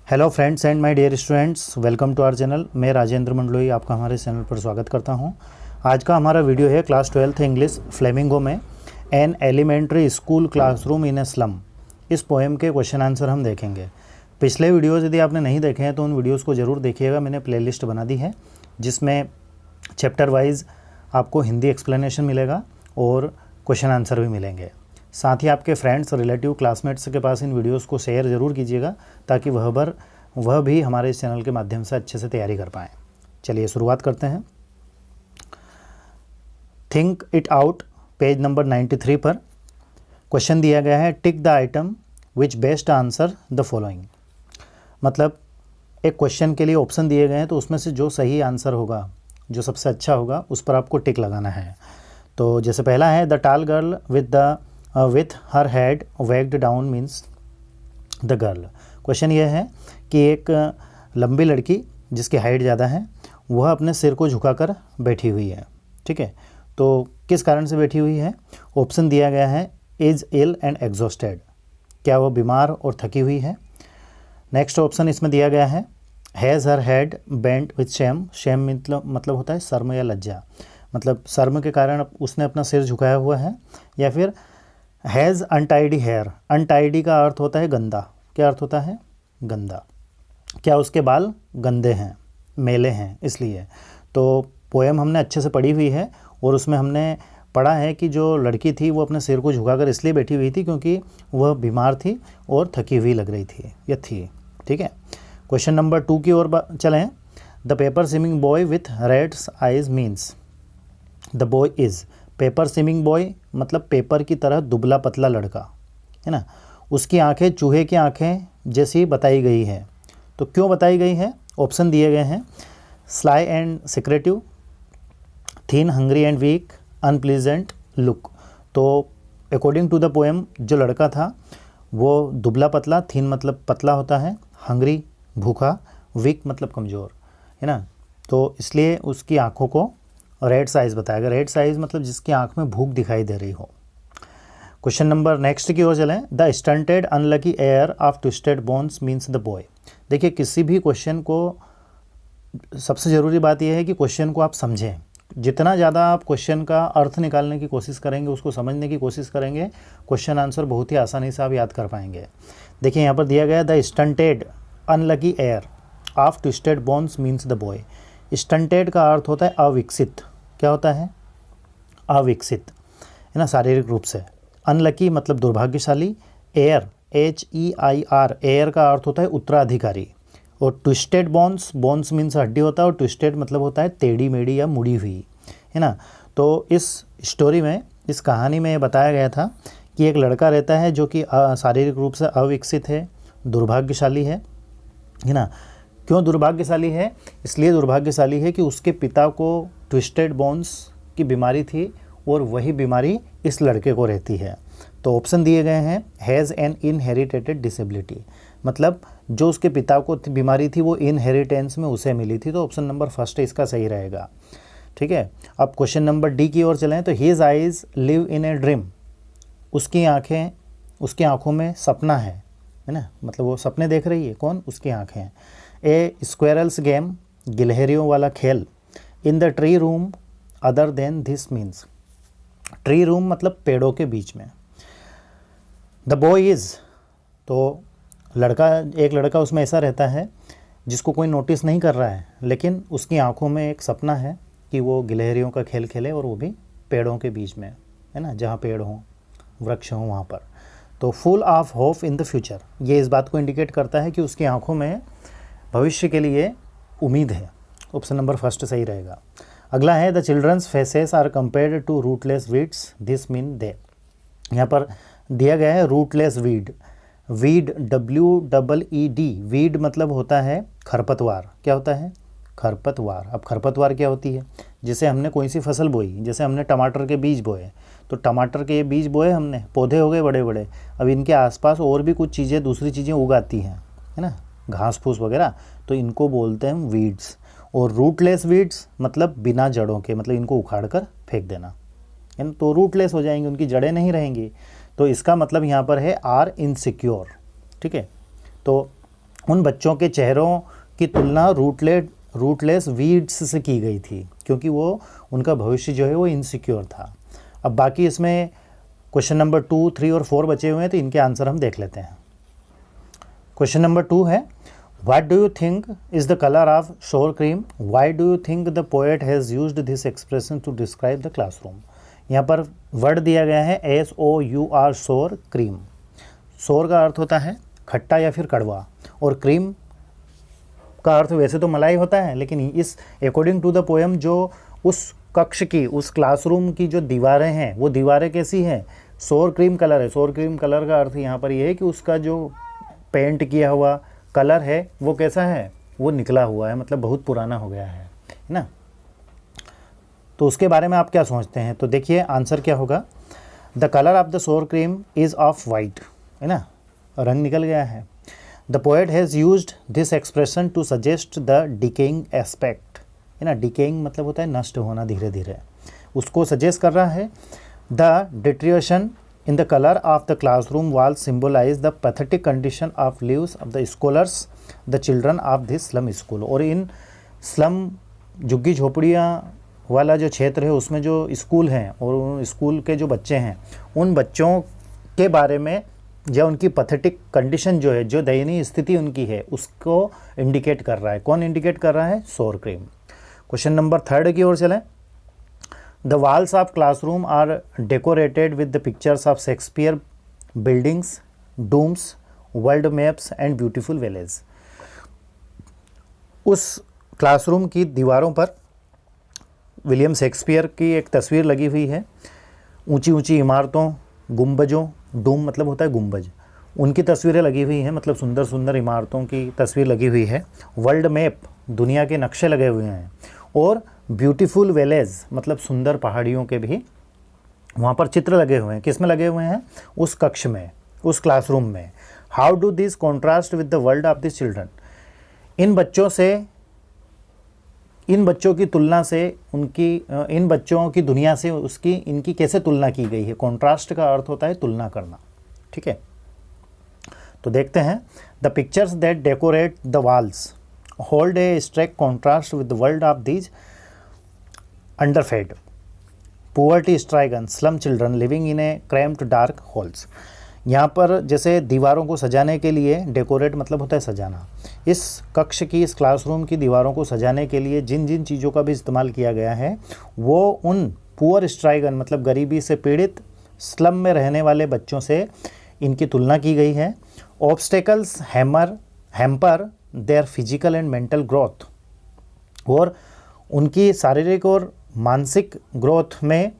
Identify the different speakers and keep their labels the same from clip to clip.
Speaker 1: Hello friends and my dear students, welcome to our channel. मैं राजेंद्र मंडलोई आपका हमारे channel पर स्वागत करता हूं। आज का हमारा वीडियो है क्लास 12th इंग्लिश फ्लेमिंगो में an elementary school classroom in a slum. इस पोएम के क्वेश्चन आंसर हम देखेंगे। पिछले वीडियोज़ यदि आपने नहीं देखे हैं तो उन वीडियोज़ को ज़रूर देखिएगा। मैंने प्लेलिस्ट बना दी है जिसमें चैप्टर वाइज आपको हिंदी एक्सप्लेनेशन मिलेगा और क्वेश्चन आंसर भी मिलेंगे। साथ ही आपके फ्रेंड्स, रिलेटिव, क्लासमेट्स के पास इन वीडियोस को शेयर ज़रूर कीजिएगा ताकि वह भी हमारे इस चैनल के माध्यम से अच्छे से तैयारी कर पाएँ। चलिए शुरुआत करते हैं। Think it out page number 93 पर क्वेश्चन दिया गया है, tick the item which best answer the following. मतलब एक क्वेश्चन के लिए ऑप्शन दिए गए हैं तो उसमें से जो सही आंसर होगा, जो सबसे अच्छा होगा, उस पर आपको टिक लगाना है। तो जैसे पहला है, the tall girl with her head weighed down means the girl. Question ये है कि एक लंबी लड़की जिसकी हाइट ज़्यादा है वह अपने सिर को झुकाकर बैठी हुई है। ठीक है, तो किस कारण से बैठी हुई है? ऑप्शन दिया गया है, इज़ इल एंड एग्जॉस्टेड। क्या वो बीमार और थकी हुई है? नेक्स्ट ऑप्शन इसमें दिया गया है, has her head bent with shame. Shame मतलब होता है शर्म या लज्जा, मतलब शर्म के कारण उसने अपना सिर झुकाया हुआ है। या फिर हैज़ अनटाइडी हेयर। अनटाइडी का अर्थ होता है गंदा। क्या अर्थ होता है? गंदा। क्या उसके बाल गंदे हैं, मैले हैं इसलिए? तो पोएम हमने अच्छे से पढ़ी हुई है और उसमें हमने पढ़ा है कि जो लड़की थी वो अपने सिर को झुकाकर इसलिए बैठी हुई थी क्योंकि वह बीमार थी और थकी हुई लग रही थी या थी। ठीक है, क्वेश्चन नंबर 2 की ओर चलें। The paper swimming boy with reds eyes means the boy is. Paper swimming boy मतलब पेपर की तरह दुबला पतला लड़का है ना। उसकी आंखें चूहे की आंखें जैसी बताई गई है। तो क्यों बताई गई है? ऑप्शन दिए गए हैं, sly and secretive, thin, hungry and weak, unpleasant look. तो अकॉर्डिंग टू द पोएम जो लड़का था वो दुबला पतला, थिन मतलब पतला होता है, हंग्री भूखा, वीक मतलब कमज़ोर है ना। तो इसलिए उसकी आंखों को रेड साइज़ बताया गया। रेड साइज़ मतलब जिसकी आंख में भूख दिखाई दे रही हो। क्वेश्चन नंबर नेक्स्ट की ओर चलें। The stunted unlucky air of twisted bones means the boy. देखिए, किसी भी क्वेश्चन को सबसे ज़रूरी बात यह है कि क्वेश्चन को आप समझें। जितना ज़्यादा आप क्वेश्चन का अर्थ निकालने की कोशिश करेंगे, उसको समझने की कोशिश करेंगे, क्वेश्चन आंसर बहुत ही आसानी से आप याद कर पाएंगे। देखिए यहाँ पर दिया गया, the stunted unlucky air of twisted bones means the boy. Stunted का अर्थ होता है अविकसित। क्या होता है? अविकसित है ना, शारीरिक रूप से। अनलकी मतलब दुर्भाग्यशाली। एयर, HEIR, एयर का अर्थ होता है उत्तराधिकारी। और ट्विस्टेड बोन्स, बोन्स मीन्स हड्डी होता है और ट्विस्टेड मतलब होता है टेढ़ी मेढ़ी या मुड़ी हुई है ना। तो इस स्टोरी में, इस कहानी में ये बताया गया था कि एक लड़का रहता है जो कि शारीरिक रूप से अविकसित है, दुर्भाग्यशाली है ना। क्यों दुर्भाग्यशाली है? इसलिए दुर्भाग्यशाली है कि उसके पिता को ट्विस्टेड बोन्स की बीमारी थी और वही बीमारी इस लड़के को रहती है। तो ऑप्शन दिए गए हैं, हैज़ एन इनहेरिटेड डिसेबिलिटी, मतलब जो उसके पिता को बीमारी थी वो इनहेरिटेंस में उसे मिली थी। तो ऑप्शन नंबर फर्स्ट इसका सही रहेगा। ठीक है, अब क्वेश्चन नंबर डी की ओर चलें। तो his eyes live in a dream. उसकी आँखें, उसकी आँखों में सपना है ना, मतलब वो सपने देख रही है। कौन? उसकी आँखें। ए स्क्वेरल्स गेम, गिलहरियों वाला खेल, in the tree room other than this means. Tree room मतलब पेड़ों के बीच में। द बॉय इज़, तो एक लड़का उसमें ऐसा रहता है जिसको कोई नोटिस नहीं कर रहा है, लेकिन उसकी आंखों में एक सपना है कि वो गिलहरियों का खेल खेले और वो भी पेड़ों के बीच में है ना, जहाँ पेड़ हों, वृक्ष हों वहाँ पर। तो full of hope in the future, ये इस बात को इंडिकेट करता है कि उसकी आंखों में भविष्य के लिए उम्मीद है। ऑप्शन नंबर फर्स्ट सही रहेगा। अगला है, the children's faces are compared to rootless weeds, this mean they. यहाँ पर दिया गया है rootless weed. Weed, WEED, weed मतलब होता है खरपतवार। क्या होता है? खरपतवार। अब खरपतवार क्या होती है? जैसे हमने कोई सी फसल बोई, जैसे हमने टमाटर के बीज बोए, तो टमाटर के बीज बोए हमने, पौधे हो गए बड़े बड़े। अब इनके आसपास और भी कुछ चीज़ें, दूसरी चीज़ें उगाती हैं है ना, घास फूस वगैरह, तो इनको बोलते हैं वीड्स। और रूटलेस वीड्स मतलब बिना जड़ों के, मतलब इनको उखाड़ कर फेंक देना है ना, तो रूटलेस हो जाएंगे, उनकी जड़ें नहीं रहेंगी। तो इसका मतलब यहाँ पर है आर इनसिक्योर। ठीक है, तो उन बच्चों के चेहरों की तुलना रूटलेस वीड्स से की गई थी, क्योंकि वो उनका भविष्य जो है वो इनसिक्योर था। अब बाकी इसमें क्वेश्चन नंबर 2, 3 और 4 बचे हुए हैं, तो इनके आंसर हम देख लेते हैं। क्वेश्चन नंबर 2 है, what do you think is the colour of sour cream? Why do you think the poet has used this expression to describe the classroom? यहाँ पर वर्ड दिया गया है SOUR, शोर क्रीम। शोर का अर्थ होता है खट्टा या फिर कड़वा, और क्रीम का अर्थ वैसे तो मलाई होता है, लेकिन इस अकॉर्डिंग टू द पोएम जो उस कक्ष की, उस क्लासरूम की जो दीवारें हैं, वो दीवारें कैसी हैं? शोर क्रीम कलर है। शोर क्रीम कलर का अर्थ यहाँ पर ये है कि उसका जो पेंट किया हुआ कलर है वो कैसा है? वो निकला हुआ है, मतलब बहुत पुराना हो गया है ना। तो उसके बारे में आप क्या सोचते हैं? तो देखिए आंसर क्या होगा। The colour of the sour cream is off white, है ना, रंग निकल गया है। The poet has used this expression to suggest the decaying aspect, है ना। डिकेइंग मतलब होता है नष्ट होना धीरे धीरे, उसको सजेस्ट कर रहा है। The deterioration in the color of the classroom walls symbolize the pathetic condition of lives of the scholars, the children of this slum school। और इन स्लम झुग्गी झोपड़ियाँ वाला जो क्षेत्र है उसमें जो स्कूल हैं और उन स्कूल के जो बच्चे हैं, उन बच्चों के बारे में या उनकी पैथेटिक कंडीशन जो है, जो दयनीय स्थिति उनकी है, उसको इंडिकेट कर रहा है। कौन इंडिकेट कर रहा है? शोर क्रीम। क्वेश्चन नंबर 3 की ओर चलें। The walls of classroom are decorated with the pictures of Shakespeare buildings, domes, world maps and beautiful villages। उस क्लासरूम की दीवारों पर विलियम शेक्सपियर की एक तस्वीर लगी हुई है। ऊंची ऊंची इमारतों, गुंबजों, डूम मतलब होता है गुंबज, उनकी तस्वीरें लगी हुई हैं, मतलब सुंदर सुंदर इमारतों की तस्वीर लगी हुई है। वर्ल्ड मैप, दुनिया के नक्शे लगे हुए हैं, और ब्यूटीफुल विलेज मतलब सुंदर पहाड़ियों के भी वहाँ पर चित्र लगे हुए हैं। किस में लगे हुए हैं? उस कक्ष में, उस क्लासरूम में। How do this contrast with the world of this children? इन बच्चों की तुलना से उनकी, इन बच्चों की दुनिया से उसकी, इनकी कैसे तुलना की गई है? कॉन्ट्रास्ट का अर्थ होता है तुलना करना, ठीक है। तो देखते हैं। The pictures that decorate the walls hold a strike contrast with the world of these underfed, poverty stricken slum children living in a cramped dark halls। यहाँ पर जैसे दीवारों को सजाने के लिए, डेकोरेट मतलब होता है सजाना, इस कक्ष की, इस क्लासरूम की दीवारों को सजाने के लिए जिन जिन चीज़ों का भी इस्तेमाल किया गया है, वो उन पुअर स्ट्राइगन मतलब गरीबी से पीड़ित स्लम में रहने वाले बच्चों से इनकी तुलना की गई है। Obstacles hamper their physical and mental growth, और उनकी शारीरिक और मानसिक ग्रोथ में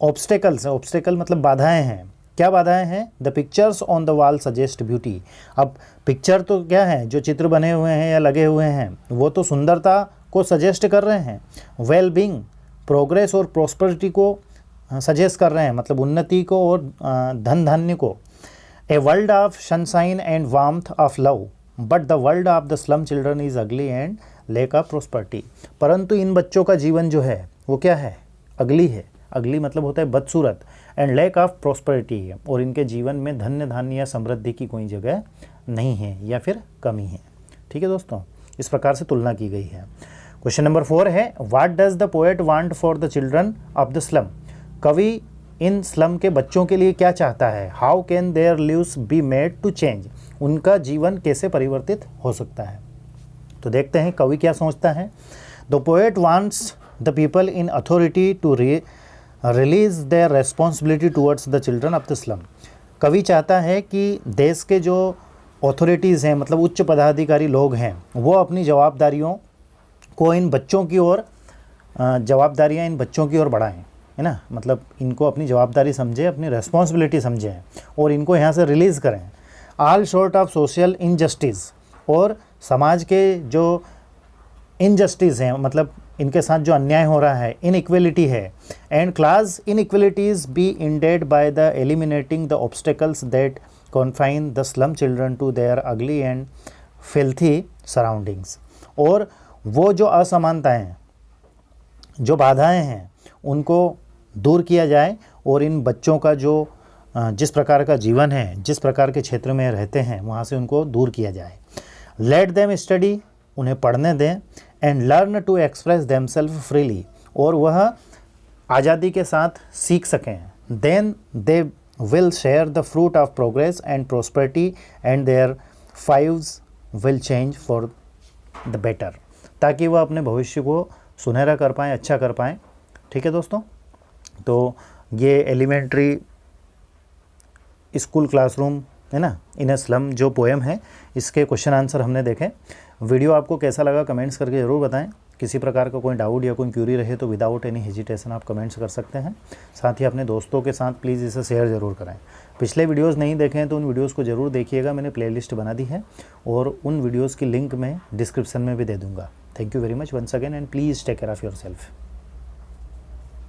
Speaker 1: ऑब्स्टेकल मतलब बाधाएं हैं। क्या बाधाएं हैं? The pictures on the wall suggest beauty. अब पिक्चर तो क्या है, जो चित्र बने हुए हैं या लगे हुए हैं, वो तो सुंदरता को सजेस्ट कर रहे हैं, वेल बीइंग, प्रोग्रेस और प्रॉस्पेरिटी को सजेस्ट कर रहे हैं, मतलब उन्नति को और धन धान्य को। A world of sunshine and warmth of love, but the world of the slum children is ugly and lack of prosperity. परंतु इन बच्चों का जीवन जो है वो क्या है? अगली है। अगली मतलब होता है बदसूरत, एंड लैक ऑफ प्रॉस्पेरिटी है, और इनके जीवन में धन्य धान्य या समृद्धि की कोई जगह नहीं है या फिर कमी है। ठीक है दोस्तों, इस प्रकार से तुलना की गई है। क्वेश्चन नंबर 4 है, what does the poet want for the children of the slum? कवि इन स्लम के बच्चों के लिए क्या चाहता है? How can their lives be made to change? उनका जीवन कैसे परिवर्तित हो सकता है? तो देखते हैं कवि क्या सोचता है। The poet wants the people in authority to release their responsibility towards the children of the slum. कवि चाहता है कि देश के जो अथॉरिटीज़ हैं, मतलब उच्च पदाधिकारी लोग हैं, वो अपनी जवाबदारियों को इन बच्चों की ओर, जवाबदारियाँ इन बच्चों की ओर बढ़ाएं, है ना। मतलब इनको अपनी जवाबदारी समझें, अपनी रेस्पॉन्सिबिलिटी समझें और इनको यहाँ से रिलीज़ करें। All short of social injustice, और समाज के जो इनजस्टिस हैं, मतलब इनके साथ जो अन्याय हो रहा है, इनइक्वलिटी है, and class inequalities be ended by the eliminating the obstacles that confine the slum children to their ugly and filthy surroundings. और वो जो असमानताएं, जो बाधाएं हैं, उनको दूर किया जाए और इन बच्चों का जो जिस प्रकार का जीवन है, जिस प्रकार के क्षेत्र में रहते हैं, वहाँ से उनको दूर किया जाए। लेट देम स्टडी, उन्हें पढ़ने दें, and learn to express themselves freely, और वह आज़ादी के साथ सीख सकें। Then they will share the fruit of progress and prosperity and their fives will change for the better, ताकि वह अपने भविष्य को सुनहरा कर पाएँ, अच्छा कर पाएँ। ठीक है दोस्तों, तो ये एलिमेंट्री स्कूल क्लासरूम है ना, इन ए स्लम जो पोएम है, इसके क्वेश्चन आंसर हमने देखे। वीडियो आपको कैसा लगा कमेंट्स करके ज़रूर बताएं। किसी प्रकार का कोई डाउट या कोई क्यूरी रहे तो विदाउट एनी हेजिटेशन आप कमेंट्स कर सकते हैं। साथ ही अपने दोस्तों के साथ प्लीज़ इसे शेयर ज़रूर करें। पिछले वीडियोस नहीं देखे हैं तो उन वीडियोस को ज़रूर देखिएगा, मैंने प्लेलिस्ट बना दी है और उन वीडियोस की लिंक मैं डिस्क्रिप्शन में भी दे दूँगा। Thank you very much once again and please take care of your self.